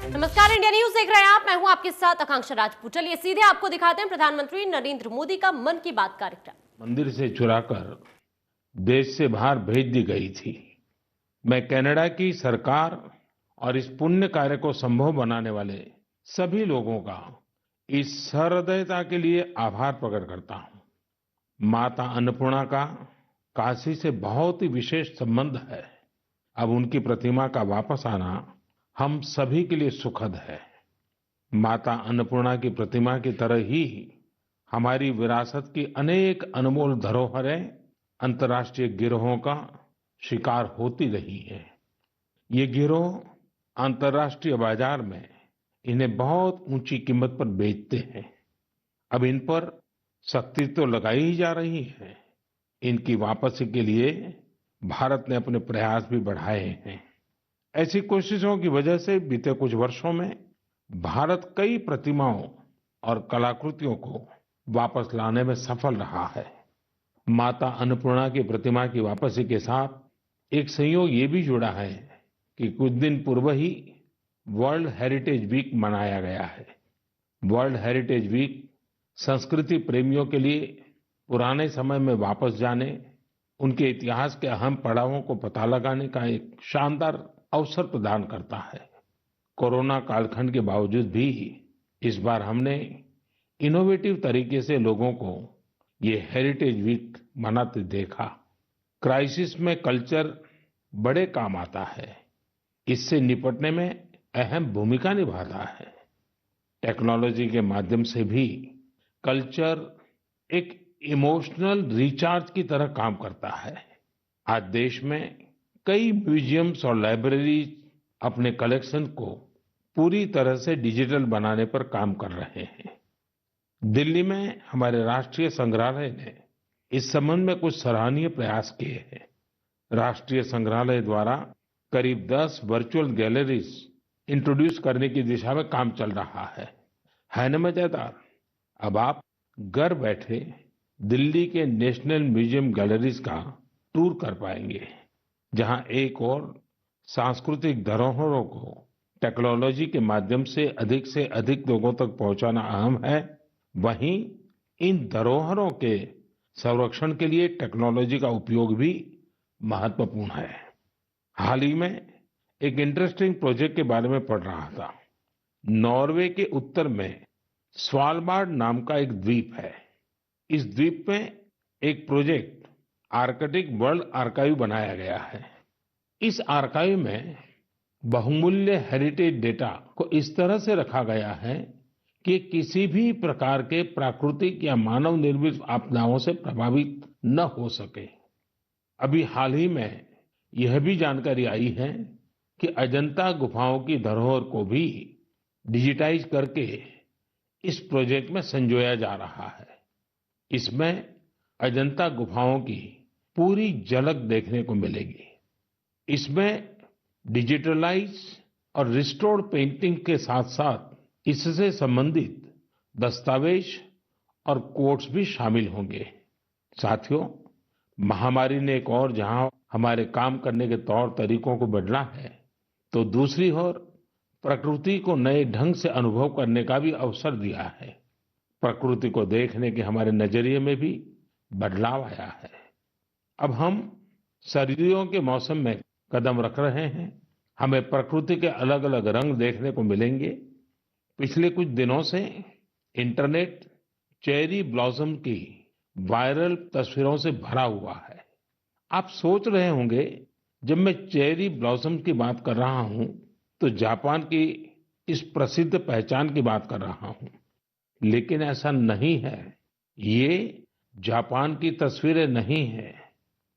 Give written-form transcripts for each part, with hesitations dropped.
नमस्कार, India news देख रहे हैं आप। मैं हूं आपके साथ आकांक्षा राजपूत। चलिए सीधे आपको दिखाते हैं प्रधानमंत्री नरेंद्र मोदी का मन की बात कार्यक्रम। मंदिर से चुराकर देश से बाहर भेज दी गई थी। मैं कनाडा की सरकार और इस पुण्य कार्य को संभव बनाने वाले सभी लोगों का इस सहृदयता के लिए आभार प्रकट करता हूं। माता अन्नपूर्णा का काशी से बहुत ही विशेष संबंध है। अब उनकी प्रतिमा का वापस आना हम सभी के लिए सुखद है। माता अन्नपूर्णा की प्रतिमा की तरह ही हमारी विरासत की अनेक अनमोल धरोहरें अंतर्राष्ट्रीय गिरोहों का शिकार होती रही हैं। ये गिरोह अंतर्राष्ट्रीय बाजार में इन्हें बहुत ऊंची कीमत पर बेचते हैं। अब इन पर सख्ती तो लगाई ही जा रही है। इनकी वापसी के लिए भारत ने अपने प्रयास भी बढ़ाए हैं। ऐसी कोशिशों की वजह से बीते कुछ वर्षों में भारत कई प्रतिमाओं और कलाकृतियों को वापस लाने में सफल रहा है। माता अन्नपूर्णा की प्रतिमा की वापसी के साथ एक संयोग ये भी जुड़ा है कि कुछ दिन पूर्व ही वर्ल्ड हेरिटेज वीक मनाया गया है। वर्ल्ड हेरिटेज वीक संस्कृति प्रेमियों के लिए पुराने समय में वापस जाने, उनके इतिहास के अहम पड़ावों को पता लगाने का एक शानदार अवसर प्रदान करता है। कोरोना कालखंड के बावजूद भी इस बार हमने इनोवेटिव तरीके से लोगों को ये हेरिटेज वीक मनाते देखा। क्राइसिस में कल्चर बड़े काम आता है। इससे निपटने में अहम भूमिका निभाता है। टेक्नोलॉजी के माध्यम से भी कल्चर एक इमोशनल रिचार्ज की तरह काम करता है। आज देश में कई म्यूजियम्स और लाइब्रेरीज अपने कलेक्शन को पूरी तरह से डिजिटल बनाने पर काम कर रहे हैं। दिल्ली में हमारे राष्ट्रीय संग्रहालय ने इस संबंध में कुछ सराहनीय प्रयास किए हैं। राष्ट्रीय संग्रहालय द्वारा करीब 10 वर्चुअल गैलरीज इंट्रोड्यूस करने की दिशा में काम चल रहा है ना मजेदार। अब आप घर बैठे दिल्ली के नेशनल म्यूजियम गैलरीज का टूर कर पाएंगे, जहां एक और सांस्कृतिक धरोहरों को टेक्नोलॉजी के माध्यम से अधिक लोगों तक पहुंचाना अहम है। वहीं इन धरोहरों के संरक्षण के लिए टेक्नोलॉजी का उपयोग भी महत्वपूर्ण है। हाल ही में एक इंटरेस्टिंग प्रोजेक्ट के बारे में पढ़ रहा था। नॉर्वे के उत्तर में स्वालबार्ड नाम का एक द्वीप है। इस द्वीप में एक प्रोजेक्ट आर्कटिक वर्ल्ड आर्काइव बनाया गया है। इस आर्काइव में बहुमूल्य हेरिटेज डेटा को इस तरह से रखा गया है कि किसी भी प्रकार के प्राकृतिक या मानव निर्मित आपदाओं से प्रभावित न हो सके। अभी हाल ही में यह भी जानकारी आई है कि अजंता गुफाओं की धरोहर को भी डिजिटाइज करके इस प्रोजेक्ट में संजोया जा रहा है। इसमें अजंता गुफाओं की पूरी झलक देखने को मिलेगी। इसमें डिजिटलाइज और रिस्टोर्ड पेंटिंग के साथ साथ इससे संबंधित दस्तावेज और कोट्स भी शामिल होंगे। साथियों, महामारी ने एक और जहां हमारे काम करने के तौर तरीकों को बदला है, तो दूसरी ओर प्रकृति को नए ढंग से अनुभव करने का भी अवसर दिया है। प्रकृति को देखने के हमारे नजरिए में भी बदलाव आया है। अब हम सर्दियों के मौसम में कदम रख रहे हैं। हमें प्रकृति के अलग अलग रंग देखने को मिलेंगे। पिछले कुछ दिनों से इंटरनेट चेरी ब्लॉसम की वायरल तस्वीरों से भरा हुआ है। आप सोच रहे होंगे, जब मैं चेरी ब्लॉसम की बात कर रहा हूं तो जापान की इस प्रसिद्ध पहचान की बात कर रहा हूं। लेकिन ऐसा नहीं है। ये जापान की तस्वीरें नहीं है।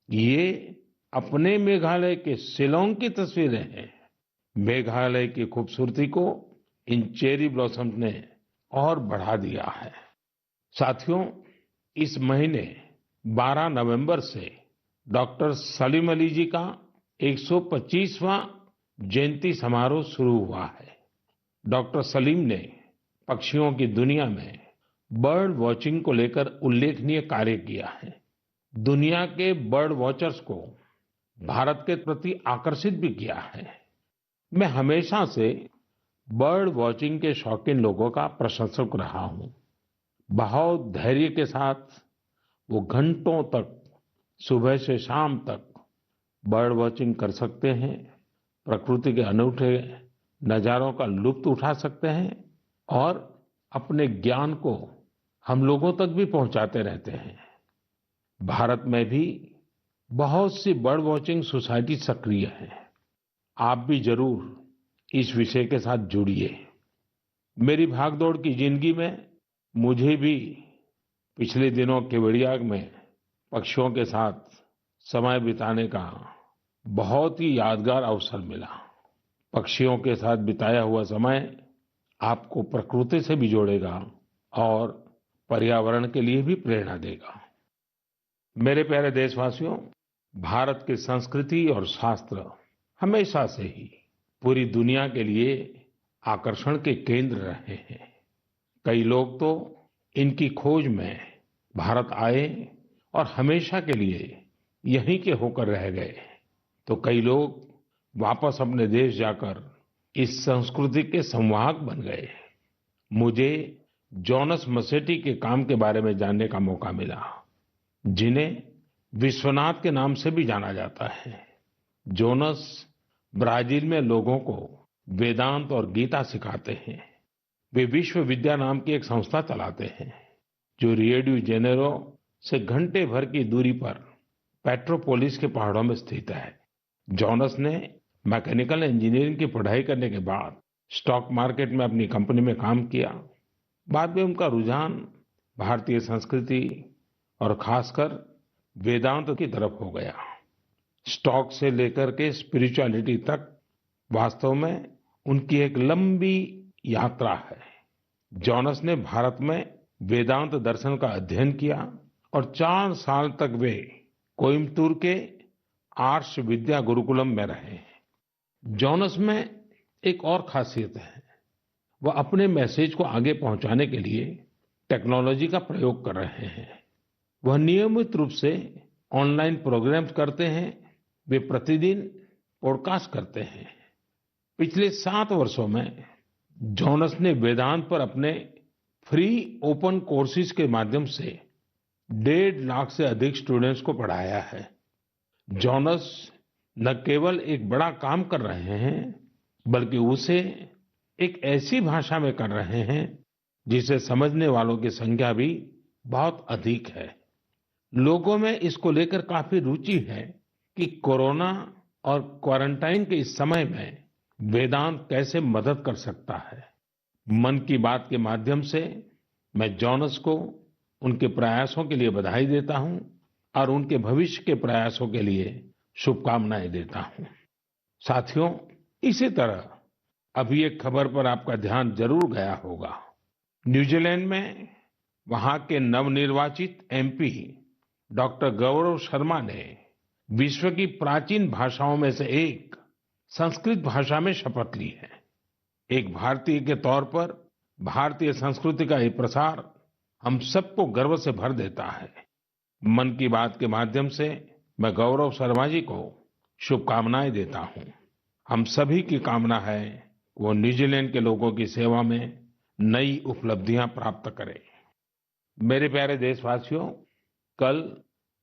ये अपने मेघालय के शिलांग की तस्वीरें हैं। मेघालय की खूबसूरती को इन चेरी ब्लॉसम ने और बढ़ा दिया है। साथियों, इस महीने 12 नवंबर से डॉक्टर सलीम अली जी का 125वां जयंती समारोह शुरू हुआ है। डॉक्टर सलीम ने पक्षियों की दुनिया में बर्ड वॉचिंग को लेकर उल्लेखनीय कार्य किया है। दुनिया के बर्ड वॉचर्स को भारत के प्रति आकर्षित भी किया है। मैं हमेशा से बर्ड वॉचिंग के शौकीन लोगों का प्रशंसक रहा हूं। बहुत धैर्य के साथ वो घंटों तक, सुबह से शाम तक बर्ड वॉचिंग कर सकते हैं, प्रकृति के अनूठे नजारों का लुत्फ उठा सकते हैं और अपने ज्ञान को हम लोगों तक भी पहुंचाते रहते हैं। भारत में भी बहुत सी बर्ड वॉचिंग सोसाइटी सक्रिय हैं। आप भी जरूर इस विषय के साथ जुड़िए। मेरी भागदौड़ की जिंदगी में मुझे भी पिछले दिनों केवड़िया में पक्षियों के साथ समय बिताने का बहुत ही यादगार अवसर मिला। पक्षियों के साथ बिताया हुआ समय आपको प्रकृति से भी जोड़ेगा और पर्यावरण के लिए भी प्रेरणा देगा। मेरे प्यारे देशवासियों, भारत की संस्कृति और शास्त्र हमेशा से ही पूरी दुनिया के लिए आकर्षण के केंद्र रहे हैं। कई लोग तो इनकी खोज में भारत आए और हमेशा के लिए यहीं के होकर रह गए, तो कई लोग वापस अपने देश जाकर इस संस्कृति के संवाहक बन गए। मुझे जोनास मसेट्टी के काम के बारे में जानने का मौका मिला, जिन्हें विश्वनाथ के नाम से भी जाना जाता है। जोनास ब्राजील में लोगों को वेदांत और गीता सिखाते हैं। वे विश्व विद्या नाम की एक संस्था चलाते हैं, जो रियो डी जेनेरो से घंटे भर की दूरी पर पेट्रोपोलिस के पहाड़ों में स्थित है। जोनास ने मैकेनिकल इंजीनियरिंग की पढ़ाई करने के बाद स्टॉक मार्केट में अपनी कंपनी में काम किया। बाद में उनका रुझान भारतीय संस्कृति और खासकर वेदांत की तरफ हो गया। स्टॉक से लेकर के स्पिरिचुअलिटी तक वास्तव में उनकी एक लंबी यात्रा है। जोनास ने भारत में वेदांत दर्शन का अध्ययन किया और 4 साल तक वे कोयम्बटूर के आर्ष विद्या गुरुकुलम में रहे। जोनास में एक और खासियत है, वह अपने मैसेज को आगे पहुंचाने के लिए टेक्नोलॉजी का प्रयोग कर रहे हैं। वह नियमित रूप से ऑनलाइन प्रोग्राम्स करते हैं। वे प्रतिदिन पॉडकास्ट करते हैं। पिछले 7 वर्षों में जोनास ने वेदांत पर अपने फ्री ओपन कोर्सेज के माध्यम से 1.5 लाख से अधिक स्टूडेंट्स को पढ़ाया है। जोनास न केवल एक बड़ा काम कर रहे हैं, बल्कि उसे एक ऐसी भाषा में कर रहे हैं जिसे समझने वालों की संख्या भी बहुत अधिक है। लोगों में इसको लेकर काफी रुचि है कि कोरोना और क्वारंटाइन के इस समय में वेदांत कैसे मदद कर सकता है। मन की बात के माध्यम से मैं जोनास को उनके प्रयासों के लिए बधाई देता हूं और उनके भविष्य के प्रयासों के लिए शुभकामनाएं देता हूं। साथियों, इसी तरह अभी एक खबर पर आपका ध्यान जरूर गया होगा। न्यूजीलैंड में वहां के नवनिर्वाचित एमपी डॉक्टर गौरव शर्मा ने विश्व की प्राचीन भाषाओं में से एक संस्कृत भाषा में शपथ ली है। एक भारतीय के तौर पर भारतीय संस्कृति का ये प्रसार हम सबको गर्व से भर देता है। मन की बात के माध्यम से मैं गौरव शर्मा जी को शुभकामनाएं देता हूं। हम सभी की कामना है वो न्यूजीलैंड के लोगों की सेवा में नई उपलब्धियां प्राप्त करें। मेरे प्यारे देशवासियों, कल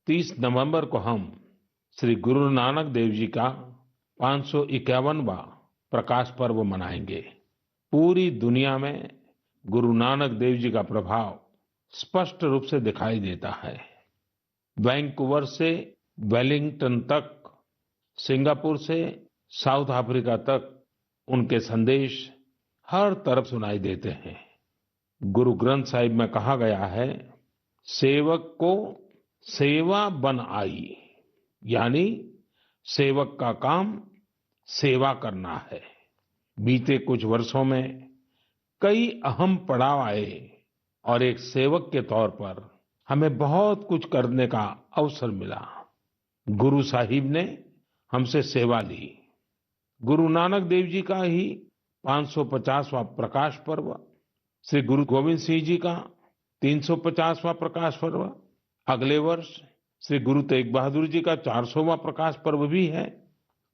30 नवंबर को हम श्री गुरु नानक देव जी का 551वां प्रकाश पर्व मनाएंगे। पूरी दुनिया में गुरु नानक देव जी का प्रभाव स्पष्ट रूप से दिखाई देता है। वैंकूवर से वेलिंगटन तक, सिंगापुर से साउथ अफ्रीका तक उनके संदेश हर तरफ सुनाई देते हैं। गुरु ग्रंथ साहिब में कहा गया है, सेवक को सेवा बन आई, यानी सेवक का काम सेवा करना है। बीते कुछ वर्षों में कई अहम पड़ाव आए और एक सेवक के तौर पर हमें बहुत कुछ करने का अवसर मिला। गुरु साहिब ने हमसे सेवा ली। गुरु नानक देव जी का ही 550वां प्रकाश पर्व, श्री गुरु गोविंद सिंह जी का 350वां प्रकाश पर्व, अगले वर्ष श्री गुरु तेग बहादुर जी का 400वां प्रकाश पर्व भी है।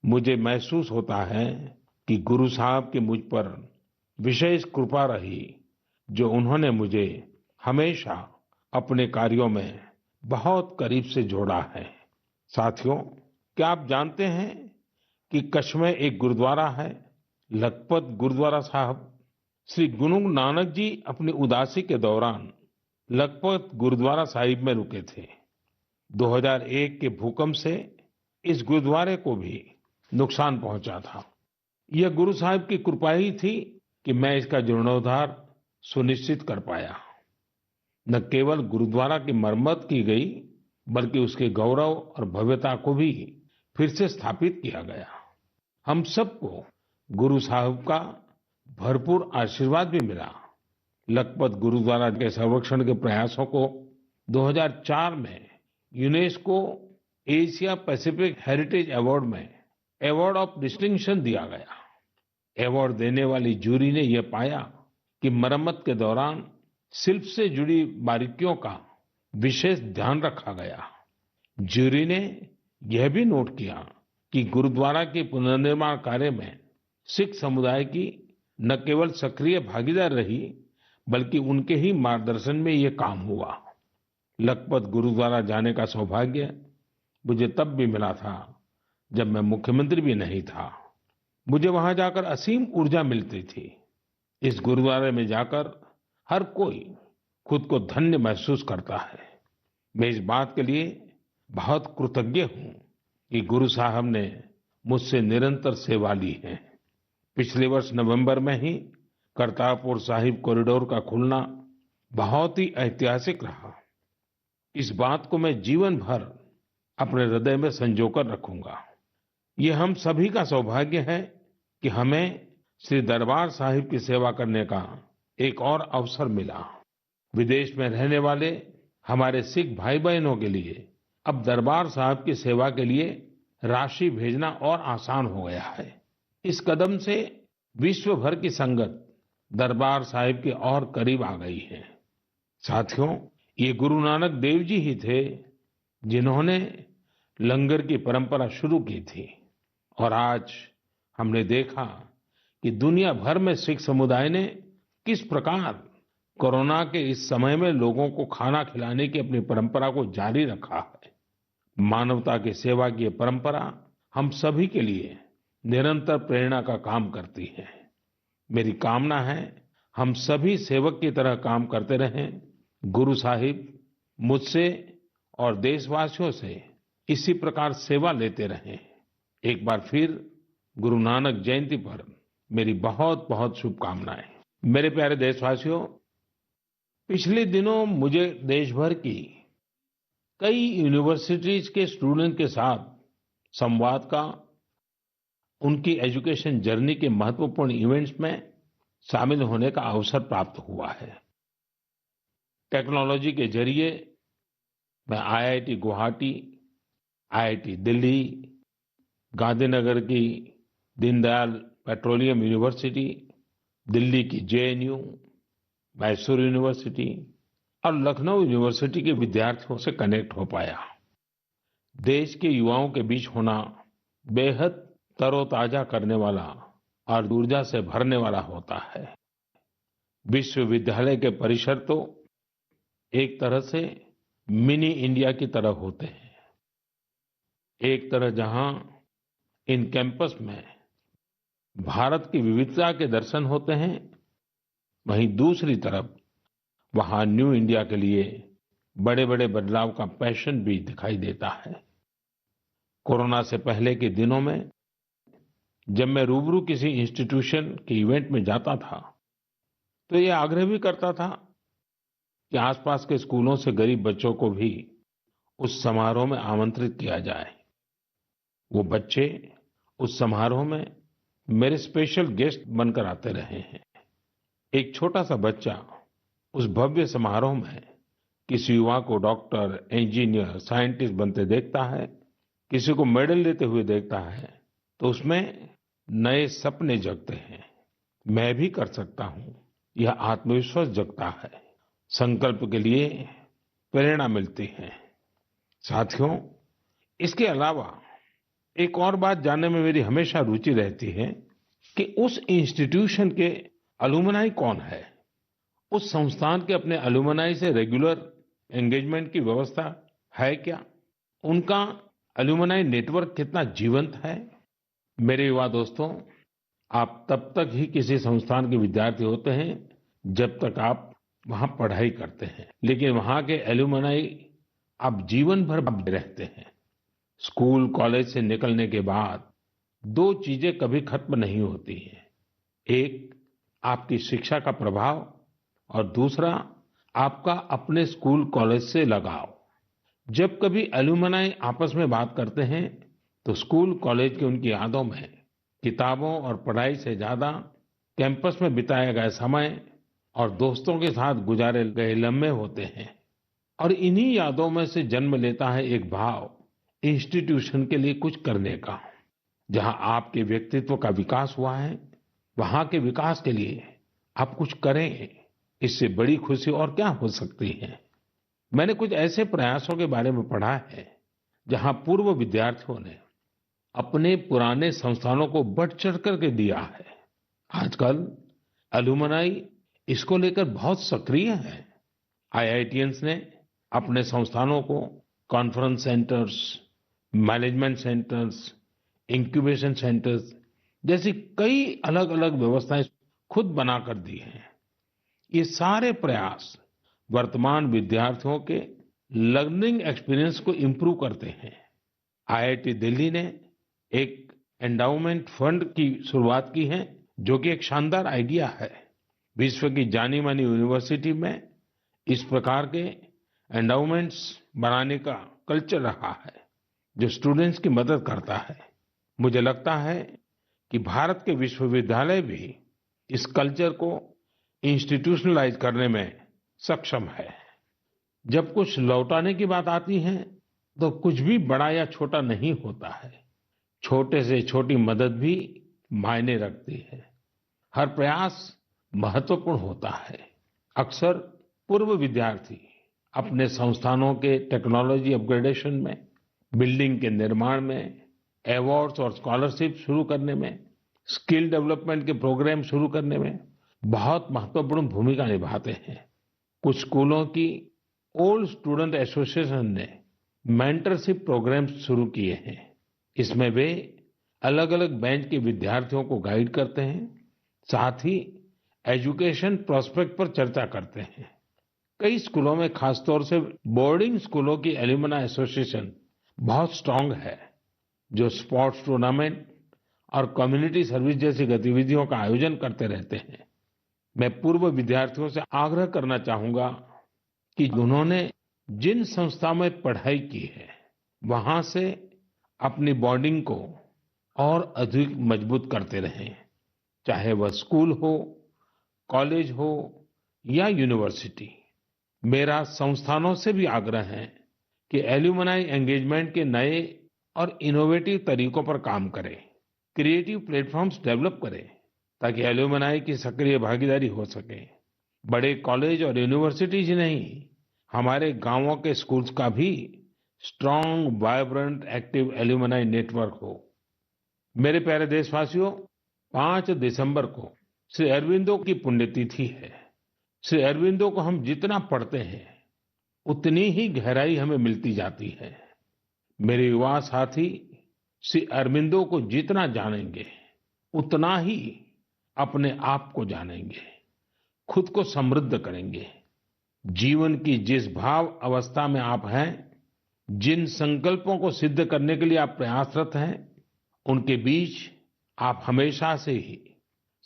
मुझे महसूस होता है कि गुरु साहब की मुझ पर विशेष कृपा रही जो उन्होंने मुझे हमेशा अपने कार्यों में बहुत करीब से जोड़ा है। साथियों, क्या आप जानते हैं कि कच्छ में एक गुरुद्वारा है, लखपत गुरुद्वारा साहब। श्री गुरु नानक जी अपनी उदासी के दौरान लखपत गुरुद्वारा साहिब में रुके थे। 2001 के भूकंप से इस गुरुद्वारे को भी नुकसान पहुंचा था। यह गुरु साहिब की कृपा ही थी कि मैं इसका जीर्णोद्धार सुनिश्चित कर पाया। न केवल गुरुद्वारा की मरम्मत की गई, बल्कि उसके गौरव और भव्यता को भी फिर से स्थापित किया गया। हम सबको गुरु साहिब का भरपूर आशीर्वाद भी मिला। लखपत गुरुद्वारा के संरक्षण के प्रयासों को 2004 में UNESCO Asia Pacific heritage award में अवार्ड ऑफ डिस्टिंक्शन दिया गया। अवार्ड देने वाली जूरी ने यह पाया कि मरम्मत के दौरान शिल्प से जुड़ी बारीकियों का विशेष ध्यान रखा गया। जूरी ने यह भी नोट किया कि गुरुद्वारा के पुनर्निर्माण कार्य में सिख समुदाय की न केवल सक्रिय भागीदार रही, बल्कि उनके ही मार्गदर्शन में ये काम हुआ। लखपत गुरुद्वारा जाने का सौभाग्य मुझे तब भी मिला था जब मैं मुख्यमंत्री भी नहीं था। मुझे वहां जाकर असीम ऊर्जा मिलती थी। इस गुरुद्वारे में जाकर हर कोई खुद को धन्य महसूस करता है। मैं इस बात के लिए बहुत कृतज्ञ हूं कि गुरु साहब ने मुझसे निरंतर सेवा ली है। पिछले वर्ष नवंबर में ही करतारपुर साहिब कॉरिडोर का खुलना बहुत ही ऐतिहासिक रहा। इस बात को मैं जीवन भर अपने हृदय में संजोकर रखूंगा। ये हम सभी का सौभाग्य है कि हमें श्री दरबार साहिब की सेवा करने का एक और अवसर मिला। विदेश में रहने वाले हमारे सिख भाई बहनों के लिए अब दरबार साहिब की सेवा के लिए राशि भेजना और आसान हो गया है। इस कदम से विश्व भर की संगत दरबार साहिब के और करीब आ गई है। साथियों, ये गुरु नानक देव जी ही थे जिन्होंने लंगर की परंपरा शुरू की थी, और आज हमने देखा कि दुनिया भर में सिख समुदाय ने किस प्रकार कोरोना के इस समय में लोगों को खाना खिलाने की अपनी परंपरा को जारी रखा है। मानवता की सेवा की ये परंपरा हम सभी के लिए निरंतर प्रेरणा का काम करती है। मेरी कामना है हम सभी सेवक की तरह काम करते रहें। गुरु साहिब मुझसे और देशवासियों से इसी प्रकार सेवा लेते रहें। एक बार फिर गुरु नानक जयंती पर मेरी बहुत बहुत शुभकामनाएं। मेरे प्यारे देशवासियों, पिछले दिनों मुझे देश भर की कई यूनिवर्सिटीज के स्टूडेंट के साथ संवाद का, उनकी एजुकेशन जर्नी के महत्वपूर्ण इवेंट्स में शामिल होने का अवसर प्राप्त हुआ है। टेक्नोलॉजी के जरिए मैं आईआईटी गुवाहाटी, आईआईटी दिल्ली, गांधीनगर की दीनदयाल पेट्रोलियम यूनिवर्सिटी, दिल्ली की जेएनयू, मैसूर यूनिवर्सिटी और लखनऊ यूनिवर्सिटी के विद्यार्थियों से कनेक्ट हो पाया। देश के युवाओं के बीच होना बेहद तरोताजा करने वाला और ऊर्जा से भरने वाला होता है। विश्वविद्यालय के परिसर तो एक तरह से मिनी इंडिया की तरह होते हैं। एक तरह जहां इन कैंपस में भारत की विविधता के दर्शन होते हैं, वहीं दूसरी तरफ वहां न्यू इंडिया के लिए बड़े बड़े बदलाव का पैशन भी दिखाई देता है। कोरोना से पहले के दिनों में जब मैं रूबरू किसी इंस्टीट्यूशन के इवेंट में जाता था, तो ये आग्रह भी करता था कि आसपास के स्कूलों से गरीब बच्चों को भी उस समारोह में आमंत्रित किया जाए। वो बच्चे उस समारोह में मेरे स्पेशल गेस्ट बनकर आते रहे हैं। एक छोटा सा बच्चा उस भव्य समारोह में किसी युवा को डॉक्टर, इंजीनियर, साइंटिस्ट बनते देखता है, किसी को मेडल लेते हुए देखता है, तो उसमें नए सपने जगते हैं। मैं भी कर सकता हूं, यह आत्मविश्वास जगता है। संकल्प के लिए प्रेरणा मिलती है। साथियों, इसके अलावा एक और बात जानने में मेरी हमेशा रुचि रहती है कि उस इंस्टीट्यूशन के अलुमनाई कौन है, उस संस्थान के अपने अलुमनाई से रेगुलर एंगेजमेंट की व्यवस्था है क्या, उनका अलुमनाई नेटवर्क कितना जीवंत है। मेरे युवा दोस्तों, आप तब तक ही किसी संस्थान के विद्यार्थी होते हैं जब तक आप वहां पढ़ाई करते हैं, लेकिन वहां के एल्यूमनाई आप जीवन भर बने रहते हैं। स्कूल कॉलेज से निकलने के बाद दो चीजें कभी खत्म नहीं होती हैं। एक, आपकी शिक्षा का प्रभाव, और दूसरा, आपका अपने स्कूल कॉलेज से लगाव। जब कभी एल्यूमनाई आपस में बात करते हैं तो स्कूल कॉलेज की उनकी यादों में किताबों और पढ़ाई से ज्यादा कैंपस में बिताया गया समय और दोस्तों के साथ गुजारे गए लम्हे होते हैं। और इन्हीं यादों में से जन्म लेता है एक भाव इंस्टीट्यूशन के लिए कुछ करने का। जहां आपके व्यक्तित्व का विकास हुआ है, वहां के विकास के लिए आप कुछ करें, इससे बड़ी खुशी और क्या हो सकती है। मैंने कुछ ऐसे प्रयासों के बारे में पढ़ा है जहां पूर्व विद्यार्थियों ने अपने पुराने संस्थानों को बढ़ चढ़ करके दिया है। आजकल अलुमनाई इसको लेकर बहुत सक्रिय है। आईआईटियंस ने अपने संस्थानों को conference centres, management centres, incubation centres जैसी कई अलग अलग व्यवस्थाएं खुद बनाकर दी हैं। ये सारे प्रयास वर्तमान विद्यार्थियों के लर्निंग एक्सपीरियंस को इम्प्रूव करते हैं। आईआईटी दिल्ली ने एक एंडाउमेंट फंड की शुरुआत की है, जो कि एक शानदार आइडिया है। विश्व की जानी मानी यूनिवर्सिटी में इस प्रकार के एंडाउमेंट्स बनाने का कल्चर रहा है, जो स्टूडेंट्स की मदद करता है। मुझे लगता है कि भारत के विश्वविद्यालय भी इस कल्चर को इंस्टीट्यूशनलाइज करने में सक्षम है। जब कुछ लौटाने की बात आती है तो कुछ भी बड़ा या छोटा नहीं होता है। छोटे से छोटी मदद भी मायने रखती है। हर प्रयास महत्वपूर्ण होता है। अक्सर पूर्व विद्यार्थी अपने संस्थानों के टेक्नोलॉजी अपग्रेडेशन में, बिल्डिंग के निर्माण में, अवार्ड्स और स्कॉलरशिप शुरू करने में, स्किल डेवलपमेंट के प्रोग्राम शुरू करने में बहुत महत्वपूर्ण भूमिका निभाते हैं। कुछ स्कूलों की ओल्ड स्टूडेंट एसोसिएशन ने मेंटरशिप प्रोग्राम शुरू किए हैं। इसमें वे अलग अलग बैच के विद्यार्थियों को गाइड करते हैं, साथ ही एजुकेशन प्रोस्पेक्ट पर चर्चा करते हैं। कई स्कूलों में, खासतौर से बोर्डिंग स्कूलों की एल्यूमनाई एसोसिएशन बहुत स्ट्रांग है, जो स्पोर्ट्स टूर्नामेंट और कम्युनिटी सर्विस जैसी गतिविधियों का आयोजन करते रहते हैं। मैं पूर्व विद्यार्थियों से आग्रह करना चाहूंगा कि उन्होंने जिन संस्था में पढ़ाई की है, वहां से अपनी बॉन्डिंग को और अधिक मजबूत करते रहें। चाहे वह स्कूल हो, कॉलेज हो या यूनिवर्सिटी। मेरा संस्थानों से भी आग्रह है कि एल्यूमनाई एंगेजमेंट के नए और इनोवेटिव तरीकों पर काम करें, क्रिएटिव प्लेटफॉर्म्स डेवलप करें, ताकि एल्यूमनाई की सक्रिय भागीदारी हो सके। बड़े कॉलेज और यूनिवर्सिटीज ही नहीं, हमारे गांवों के स्कूल्स का भी strong, vibrant, active alumni network हो। मेरे प्यारे देशवासियों, 5 दिसंबर को श्री अरबिंदो की पुण्यतिथि है। श्री अरबिंदो को हम जितना पढ़ते हैं, उतनी ही गहराई हमें मिलती जाती है। मेरे युवा साथी श्री अरबिंदो को जितना जानेंगे, उतना ही अपने आप को जानेंगे, खुद को समृद्ध करेंगे। जीवन की जिस भाव अवस्था में आप हैं, जिन संकल्पों को सिद्ध करने के लिए आप प्रयासरत हैं, उनके बीच आप हमेशा से ही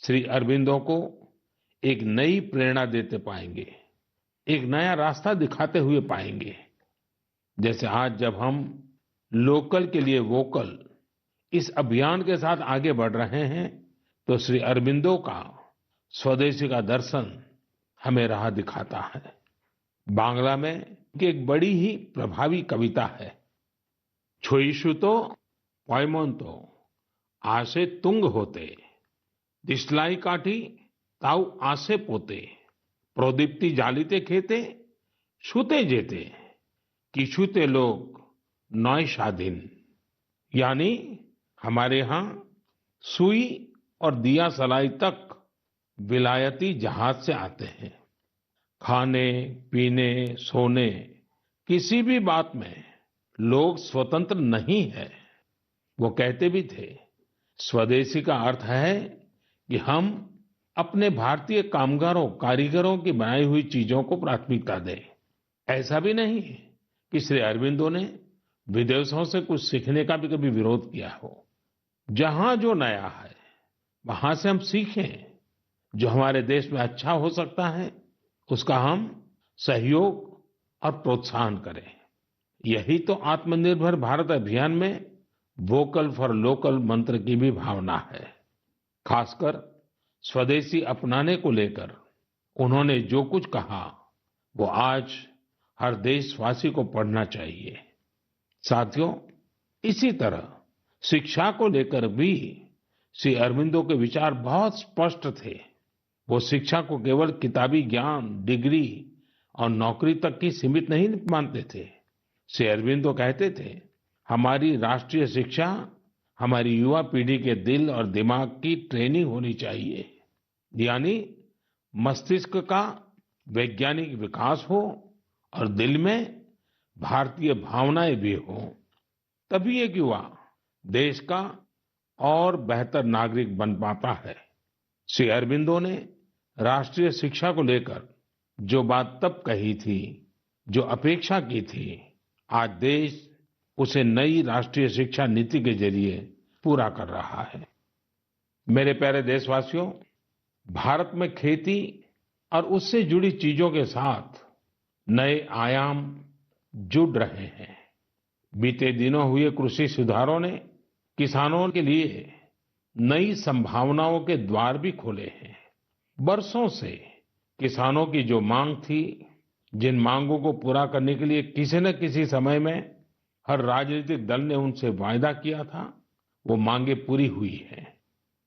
श्री अरबिंदो को एक नई प्रेरणा देते पाएंगे, एक नया रास्ता दिखाते हुए पाएंगे। जैसे आज जब हम लोकल के लिए वोकल इस अभियान के साथ आगे बढ़ रहे हैं, तो श्री अरबिंदो का स्वदेशी का दर्शन हमें राह दिखाता है। बांग्ला में एक बड़ी ही प्रभावी कविता है, छोईशुतो पॉयमोन्तो आसे तुंग होते, दिसलाई काठी ताऊ आसे पोते, प्रोदीप्ति जालिते खेते छूते जेते, किछुते लोग नॉय शादीन। यानी हमारे यहाँ सुई और दिया सलाई तक विलायती जहाज से आते हैं। खाने, पीने, सोने, किसी भी बात में लोग स्वतंत्र नहीं है। वो कहते भी थे, स्वदेशी का अर्थ है कि हम अपने भारतीय कामगारों, कारीगरों की बनाई हुई चीजों को प्राथमिकता दें। ऐसा भी नहीं कि श्री अरबिंदो ने विदेशों से कुछ सीखने का भी कभी विरोध किया हो। जहां जो नया है, वहां से हम सीखें। जो हमारे देश में अच्छा हो सकता है, उसका हम सहयोग और प्रोत्साहन करें। यही तो आत्मनिर्भर भारत अभियान में वोकल फॉर लोकल मंत्र की भी भावना है। खासकर स्वदेशी अपनाने को लेकर उन्होंने जो कुछ कहा, वो आज हर देशवासी को पढ़ना चाहिए। साथियों, इसी तरह शिक्षा को लेकर भी श्री अरबिंदो के विचार बहुत स्पष्ट थे। वो शिक्षा को केवल किताबी ज्ञान, डिग्री और नौकरी तक ही सीमित नहीं मानते थे। श्री अरबिंदो कहते थे, हमारी राष्ट्रीय शिक्षा हमारी युवा पीढ़ी के दिल और दिमाग की ट्रेनिंग होनी चाहिए। यानी मस्तिष्क का वैज्ञानिक विकास हो और दिल में भारतीय भावनाएं भी हो। तभी एक युवा देश का और बेहतर नागरिक बन पाता है। श्री अरबिंदो ने राष्ट्रीय शिक्षा को लेकर जो बात तब कही थी, जो अपेक्षा की थी, आज देश उसे नई राष्ट्रीय शिक्षा नीति के जरिए पूरा कर रहा है। मेरे प्यारे देशवासियों, भारत में खेती और उससे जुड़ी चीजों के साथ नए आयाम जुड़ रहे हैं। बीते दिनों हुए कृषि सुधारों ने किसानों के लिए नई संभावनाओं के द्वार भी खोले हैं। बरसों से किसानों की जो मांग थी, जिन मांगों को पूरा करने के लिए किसी न किसी समय में हर राजनीतिक दल ने उनसे वायदा किया था, वो मांगे पूरी हुई हैं।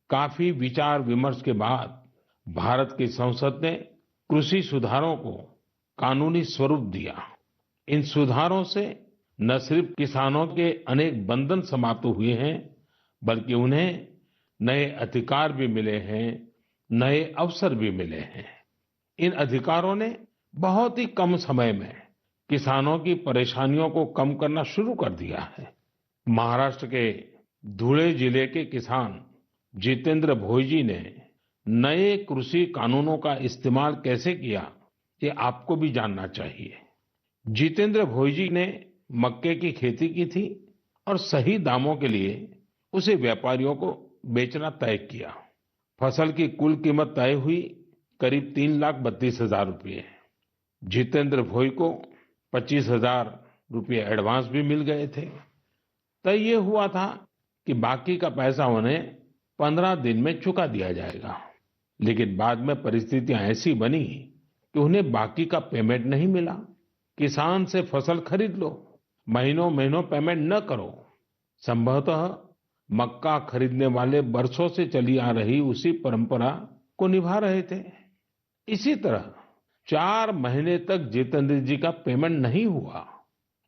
काफी विचार विमर्श के बाद भारत की संसद ने कृषि सुधारों को कानूनी स्वरूप दिया। इन सुधारों से न सिर्फ किसानों के अनेक बंधन समाप्त हुए हैं, बल्कि उन्हें नए अधिकार भी मिले हैं, नए अवसर भी मिले हैं। इन अधिकारों ने बहुत ही कम समय में किसानों की परेशानियों को कम करना शुरू कर दिया है। महाराष्ट्र के धुले जिले के किसान जितेंद्र भोईजी ने नए कृषि कानूनों का इस्तेमाल कैसे किया, ये आपको भी जानना चाहिए। जितेंद्र भोईजी ने मक्के की खेती की थी और सही दामों के लिए उसे व्यापारियों को बेचना तय किया। फसल की कुल कीमत तय हुई करीब 3,32,000 रुपये। जितेंद्र भोई को 25,000 रुपये एडवांस भी मिल गए थे। तय ये हुआ था कि बाकी का पैसा उन्हें 15 दिन में चुका दिया जाएगा। लेकिन बाद में परिस्थितियां ऐसी बनी कि उन्हें बाकी का पेमेंट नहीं मिला। किसान से फसल खरीद लो, महीनों महीनों पेमेंट न करो। संभवतः मक्का खरीदने वाले बरसों से चली आ रही उसी परंपरा को निभा रहे थे। इसी तरह 4 महीने तक जितेंद्र जी का पेमेंट नहीं हुआ।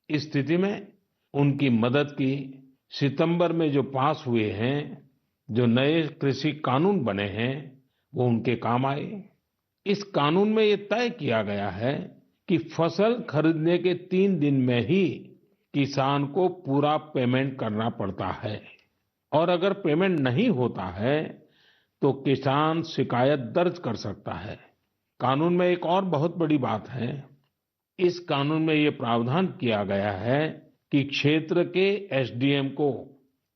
इस स्थिति में उनकी मदद की सितंबर में जो पास हुए हैं, जो नए कृषि कानून बने हैं, वो उनके काम आए। इस कानून में ये तय किया गया है कि फसल खरीदने के 3 दिन में ही किसान को पूरा पेमेंट करना पड़ता है और अगर पेमेंट नहीं होता है तो किसान शिकायत दर्ज कर सकता है। कानून में एक और बहुत बड़ी बात है। इस कानून में ये प्रावधान किया गया है कि क्षेत्र के एसडीएम को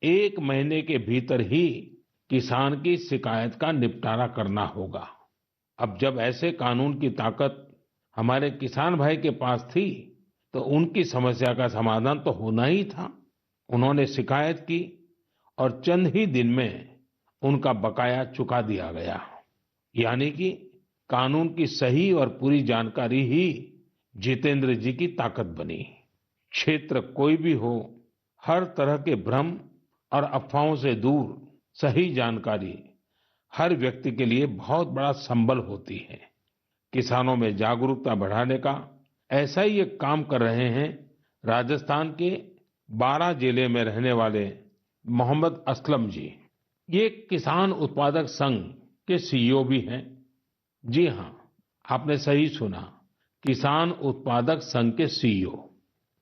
1 महीने के भीतर ही किसान की शिकायत का निपटारा करना होगा। अब जब ऐसे कानून की ताकत हमारे किसान भाई के पास थी, तो उनकी समस्या का समाधान तो होना ही था। उन्होंने शिकायत की और चंद ही दिन में उनका बकाया चुका दिया गया। यानी कि कानून की सही और पूरी जानकारी ही जितेंद्र जी की ताकत बनी। क्षेत्र कोई भी हो, हर तरह के भ्रम और अफवाहों से दूर सही जानकारी हर व्यक्ति के लिए बहुत बड़ा संबल होती है। किसानों में जागरूकता बढ़ाने का ऐसा ही एक काम कर रहे हैं राजस्थान के 12 जिले में रहने वाले मोहम्मद असलम जी। ये किसान उत्पादक संघ के सीईओ भी हैं। जी हाँ, आपने सही सुना। किसान उत्पादक संघ के सीईओ।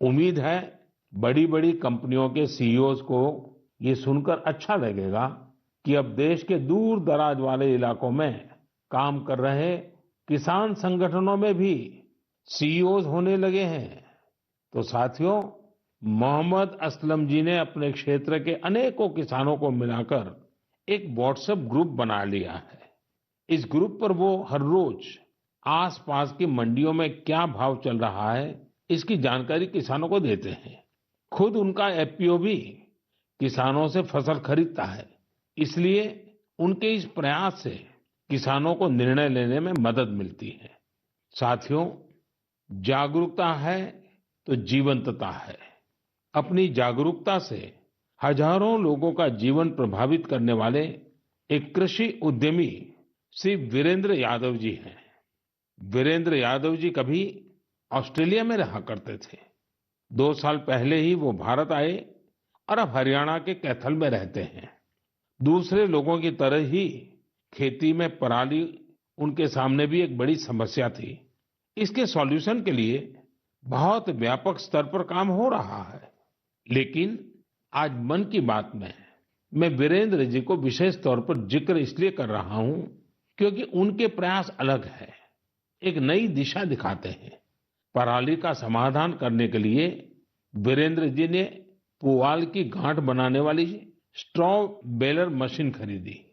उम्मीद है बड़ी-बड़ी कंपनियों के सीईओज को ये सुनकर अच्छा लगेगा कि अब देश के दूर दराज वाले इलाकों में काम कर रहे किसान संगठनों में भी सीईओज होने लगे हैं। तो साथियों, मोहम्मद असलम जी ने अपने क्षेत्र के अनेकों किसानों को मिलाकर एक व्हाट्सएप ग्रुप बना लिया है। इस ग्रुप पर वो हर रोज आसपास की मंडियों में क्या भाव चल रहा है, इसकी जानकारी किसानों को देते हैं। खुद उनका एफपीओ भी किसानों से फसल खरीदता है। इसलिए उनके इस प्रयास से किसानों को निर्णय लेने में मदद मिलती है। साथियों, जागरूकता है तो जीवंतता है। अपनी जागरूकता से हजारों लोगों का जीवन प्रभावित करने वाले एक कृषि उद्यमी श्री वीरेंद्र यादव जी हैं। वीरेंद्र यादव जी कभी ऑस्ट्रेलिया में रहा करते थे। 2 साल पहले ही वो भारत आए और अब हरियाणा के कैथल में रहते हैं। दूसरे लोगों की तरह ही खेती में पराली उनके सामने भी एक बड़ी समस्या थी। इसके सॉल्यूशन के लिए बहुत व्यापक स्तर पर काम हो रहा है। लेकिन आज मन की बात में मैं वीरेंद्र जी को विशेष तौर पर जिक्र इसलिए कर रहा हूं क्योंकि उनके प्रयास अलग है, एक नई दिशा दिखाते हैं। पराली का समाधान करने के लिए वीरेंद्र जी ने पुआल की गांठ बनाने वाली स्ट्रॉ बेलर मशीन खरीदी।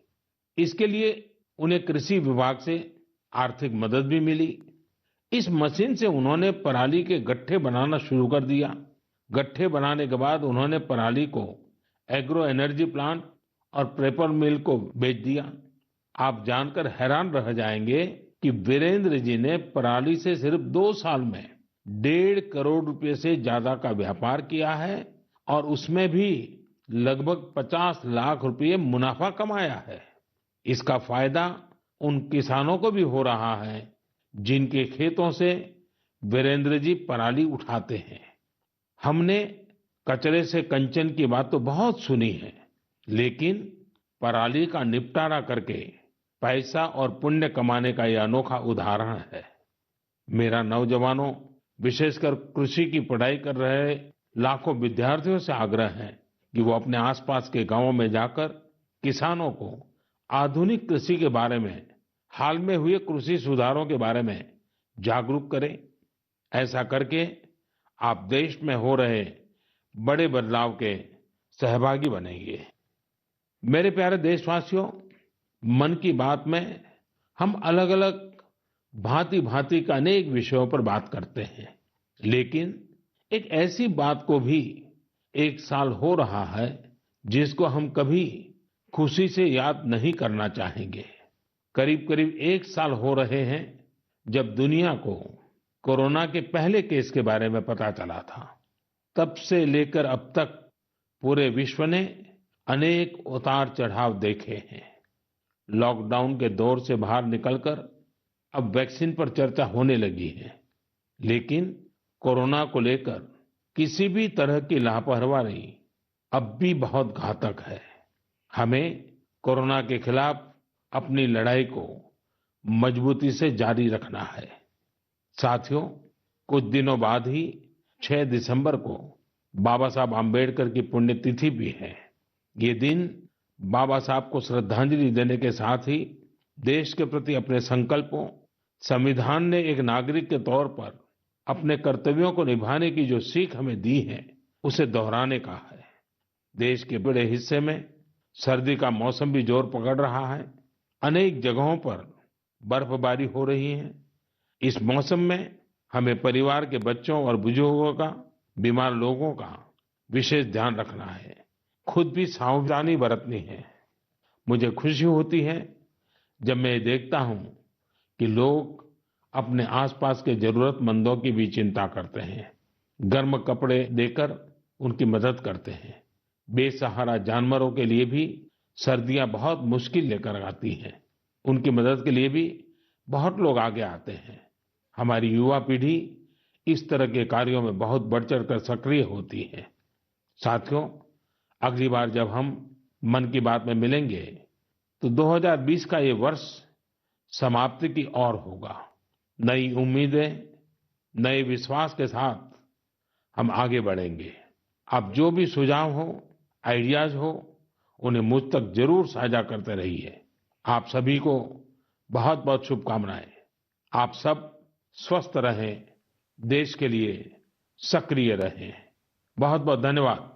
इसके लिए उन्हें कृषि विभाग से आर्थिक मदद भी मिली। इस मशीन से उन्होंने पराली के गट्ठे बनाना शुरू कर दिया। गट्ठे बनाने के बाद उन्होंने पराली को एग्रो एनर्जी प्लांट और पेपर मिल को बेच दिया। आप जानकर हैरान रह जाएंगे कि वीरेंद्र जी ने पराली से सिर्फ 2 साल में 1.5 करोड़ रुपए से ज्यादा का व्यापार किया है और उसमें भी लगभग 50 लाख रुपए मुनाफा कमाया है। इसका फायदा उन किसानों को भी हो रहा है जिनके खेतों से वीरेंद्र जी पराली उठाते हैं। हमने कचरे से कंचन की बात तो बहुत सुनी है, लेकिन पराली का निपटारा करके पैसा और पुण्य कमाने का यह अनोखा उदाहरण है। मेरा नौजवानों, विशेषकर कृषि की पढ़ाई कर रहे लाखों विद्यार्थियों से आग्रह है कि वो अपने आसपास के गांवों में जाकर किसानों को आधुनिक कृषि के बारे में, हाल में हुए कृषि सुधारों के बारे में जागरूक करें। ऐसा करके आप देश में हो रहे बड़े बदलाव के सहभागी बनेंगे। मेरे प्यारे देशवासियों, मन की बात में हम अलग-अलग भांति-भांति के अनेक विषयों पर बात करते हैं, लेकिन एक ऐसी बात को भी 1 साल हो रहा है जिसको हम कभी खुशी से याद नहीं करना चाहेंगे। करीब-करीब 1 साल हो रहे हैं जब दुनिया को कोरोना के पहले केस के बारे में पता चला था। तब से लेकर अब तक पूरे विश्व ने अनेक उतार-चढ़ाव देखे हैं। लॉकडाउन के दौर से बाहर निकलकर अब वैक्सीन पर चर्चा होने लगी है, लेकिन कोरोना को लेकर किसी भी तरह की लापरवाही अब भी बहुत घातक है। हमें कोरोना के खिलाफ अपनी लड़ाई को मजबूती से जारी रखना है। साथियों, कुछ दिनों बाद ही 6 दिसंबर को बाबा साहब आम्बेडकर की पुण्यतिथि भी है। ये दिन बाबा साहब को श्रद्धांजलि देने के साथ ही देश के प्रति अपने संकल्पों, संविधान ने एक नागरिक के तौर पर अपने कर्तव्यों को निभाने की जो सीख हमें दी है, उसे दोहराने का है। देश के बड़े हिस्से में सर्दी का मौसम भी जोर पकड़ रहा है। अनेक जगहों पर बर्फबारी हो रही है। इस मौसम में हमें परिवार के बच्चों और बुजुर्गों का, बीमार लोगों का विशेष ध्यान रखना है। खुद भी सावधानी बरतनी है। मुझे खुशी होती है जब मैं ये देखता हूं कि लोग अपने आसपास के जरूरतमंदों की भी चिंता करते हैं, गर्म कपड़े देकर उनकी मदद करते हैं। बेसहारा जानवरों के लिए भी सर्दियां बहुत मुश्किल लेकर आती हैं। उनकी मदद के लिए भी बहुत लोग आगे आते हैं। हमारी युवा पीढ़ी इस तरह के कार्यों में बहुत बढ़-चढ़ कर सक्रिय होती है। साथियों, अगली बार जब हम मन की बात में मिलेंगे तो 2020 का ये वर्ष समाप्ति की ओर होगा। नई उम्मीदें, नए विश्वास के साथ हम आगे बढ़ेंगे। आप जो भी सुझाव हो, आइडियाज हो, उन्हें मुझ तक जरूर साझा करते रहिए। आप सभी को बहुत-बहुत शुभकामनाएं। आप सब स्वस्थ रहें, देश के लिए सक्रिय रहें। बहुत-बहुत धन्यवाद।